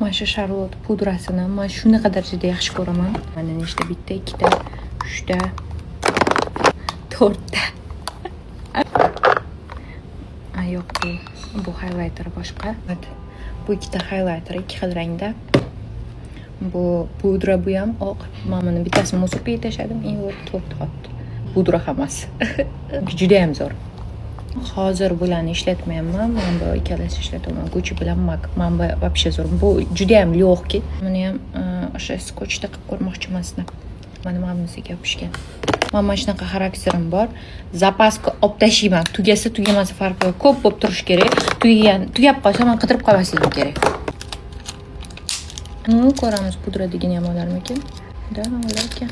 Mana shu Charlotte pudrasini men shunaqa darajada yaxshi ko'raman. Mana nechta bitta, ikkita, uchta, to'rtta. Yo'q, bu highlighter boshqa. Bu ikkita highlighter ikki xil rangda. Bu pudra, bu ham oq. Men buni bittasini musorga tashladim, вот to'rtta qoldi. Pudra hammasi. Juda ham zo'r. Hozir bularni ishlatmayapman. Men bu ikkalasini ishlataman. Gucci bilan MAC. Men bu вообще zo'r. Bu juda ham lёгкий. Buni ham o'sha skochda qilib ko'rmoqchiman sizlar. Mana mamasiga yopishgan. Men mana shunaqa xarakterim bor. Zapaska olib tashlayman. Tugasa, tugamasa farqi yo'q. Ko'p bo'lib turish kerak. Tugab qolsa men qidirib qolmasligim kerak. Ko'ramiz pudra degan ham olarmikin. Da, olar ekan.